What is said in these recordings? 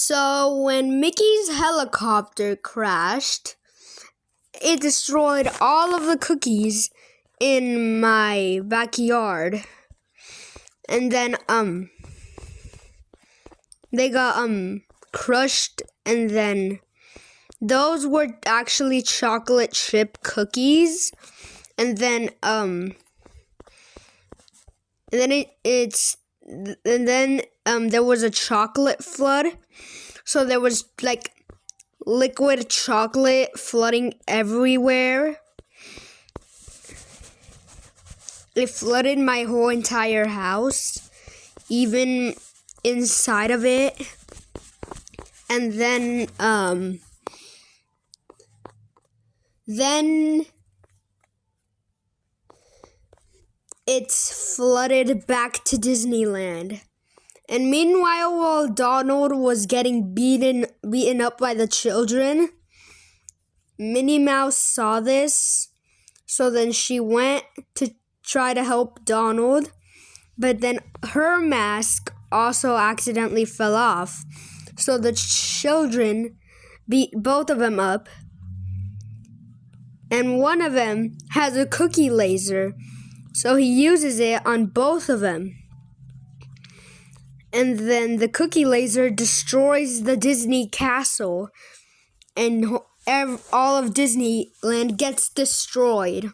So when Mickey's helicopter crashed, it destroyed all of the cookies in my backyard. And then they got crushed, and then those were actually chocolate chip cookies. And then there was a chocolate flood. So there was like liquid chocolate flooding everywhere. It flooded my whole entire house, even inside of it. And then it's flooded back to Disneyland. And meanwhile, while Donald was getting beaten up by the children, Minnie Mouse saw this. So then she went to try to help Donald, but then her mask also accidentally fell off. So the children beat both of them up, and one of them has a cookie laser, so he uses it on both of them. And then the cookie laser destroys the Disney castle, and all of Disneyland gets destroyed.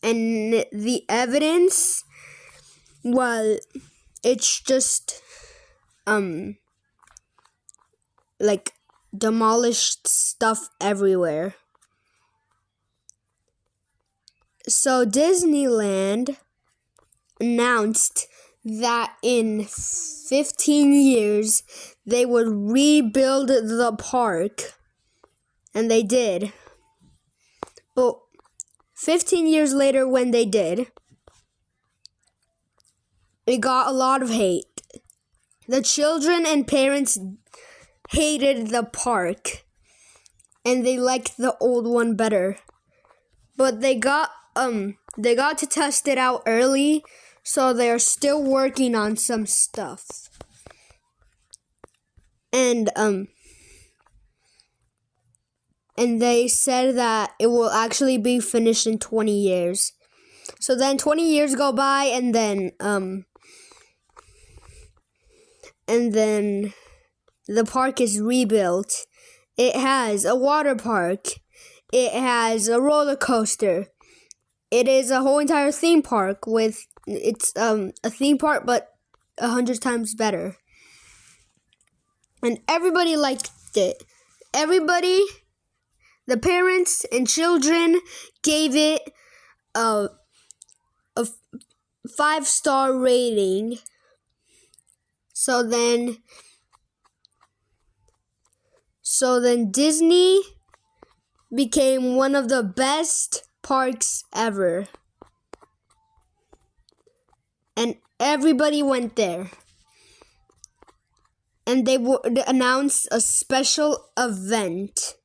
And the evidence, well, it's just like demolished stuff everywhere. So Disneyland announced that in 15 years they would rebuild the park, and they did. But 15 years later, when they did, it got a lot of hate. The children and parents hated the park, and they liked the old one better. But they got to test it out early, so they're still working on some stuff. And they said that it will actually be finished in 20 years. So then 20 years go by, and then the park is rebuilt. It has a water park. It has a roller coaster. It is a whole entire theme park it's a theme park, but 100 times better. And everybody liked it. Everybody, the parents and children, gave it a 5-star rating. So then Disney became one of the best parks ever. And everybody went there. And they would announce a special event.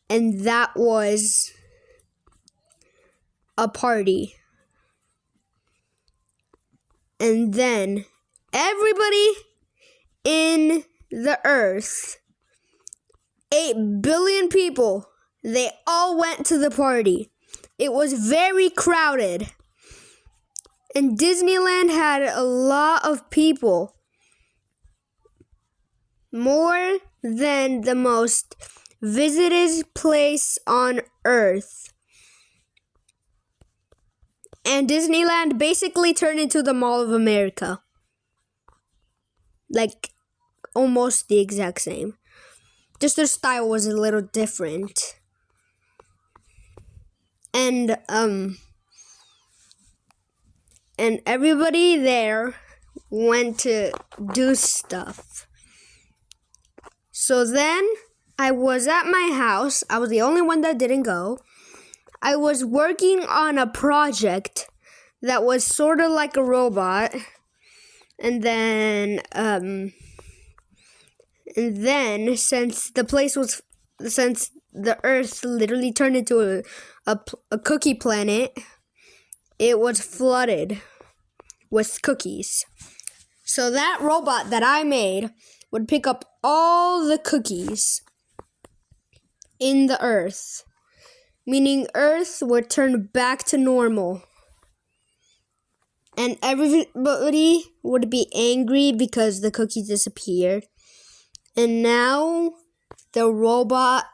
And that was a party. And then everybody in the earth, 8 billion people, they all went to the party. It was very crowded. And Disneyland had a lot of people. More than the most visited place on earth. And Disneyland basically turned into the Mall of America. Like, almost the exact same. Just their style was a little different. And everybody there went to do stuff. So then I was at my house. I was the only one that didn't go. I was working on a project that was sort of like a robot. And then since the Earth literally turned into a cookie planet, it was flooded with cookies. So that robot that I made would pick up all the cookies in the earth, meaning Earth would turn back to normal. And everybody would be angry because the cookies disappeared. And now the robot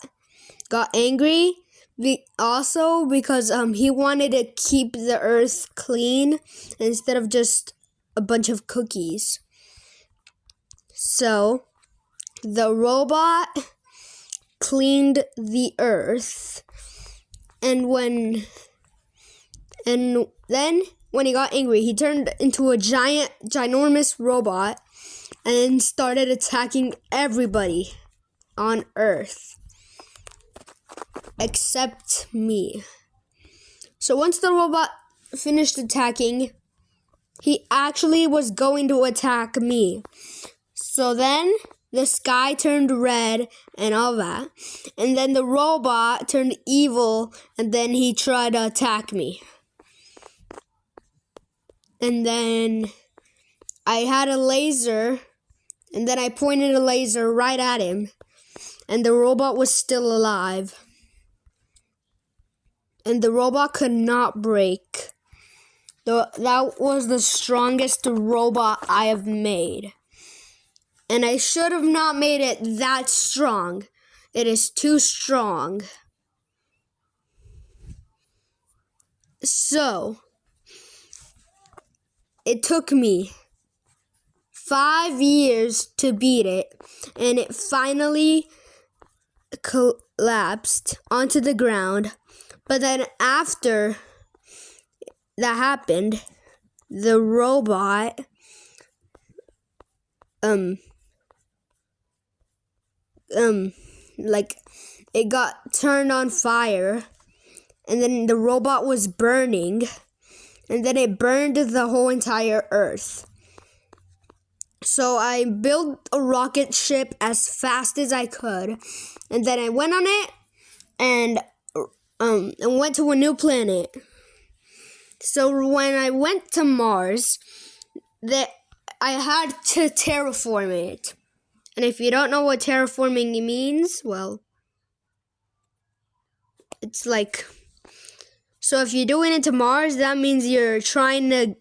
got angry also because he wanted to keep the earth clean instead of just a bunch of cookies. So the robot cleaned the earth, and then when he got angry, he turned into a ginormous robot and started attacking everybody on Earth except me. So once the robot finished attacking, he actually was going to attack me. So then the sky turned red and all that. And then the robot turned evil, and then he tried to attack me. And then I had a laser, and then I pointed a laser right at him, and the robot was still alive. And the robot could not break. That was the strongest robot I have made. And I should have not made it that strong. It is too strong. So it took me 5 years to beat it, and it finally collapsed onto the ground. But then after that happened, the robot it got turned on fire, and then the robot was burning, and then it burned the whole entire earth. So I built a rocket ship as fast as I could, and then I went on it and went to a new planet. So when I went to Mars, I had to terraform it. And if you don't know what terraforming means, well, it's like, so if you're doing it to Mars, that means you're trying to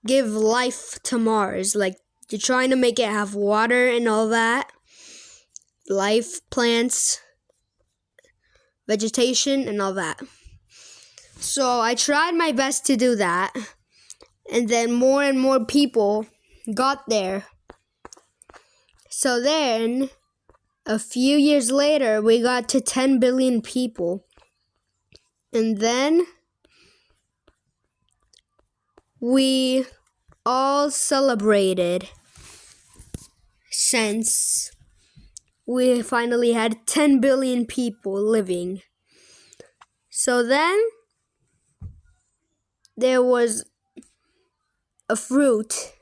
give life to Mars. Like, you're trying to make it have water and all that. Life, plants, vegetation, and all that. So I tried my best to do that. And then more and more people got there. So then, a few years later, we got to 10 billion people. And then we all celebrated since we finally had 10 billion people living. So then there was a fruit,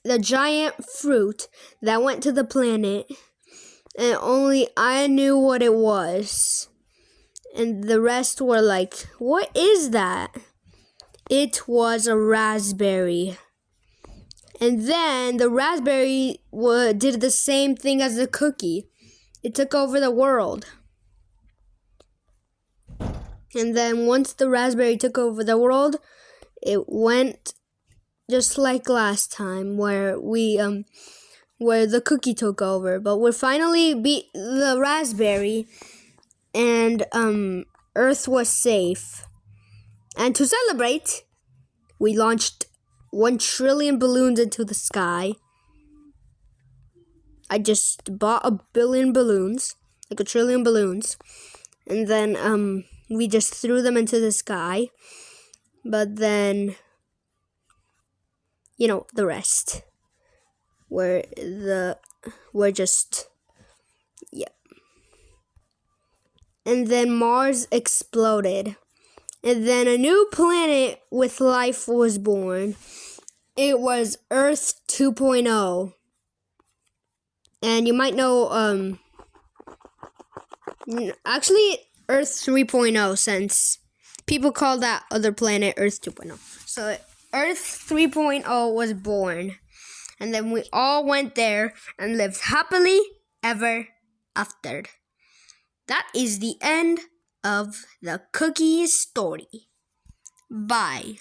the giant fruit that went to the planet, and only I knew what it was. And the rest were like, what is that? It was a raspberry. And then the raspberry did the same thing as the cookie. It took over the world. And then once the raspberry took over the world, it went just like last time where the cookie took over. But we finally beat the raspberry, and Earth was safe. And to celebrate, we launched 1 trillion balloons into the sky. I just bought 1 billion balloons, like 1 trillion balloons, and then we just threw them into the sky. But then, the rest were just, yeah. And then Mars exploded. And then a new planet with life was born. It was Earth 2.0. And you might know, actually Earth 3.0, since people call that other planet Earth 2.0. So Earth 3.0 was born. And then we all went there and lived happily ever after. That is the end of the cookie story. Bye.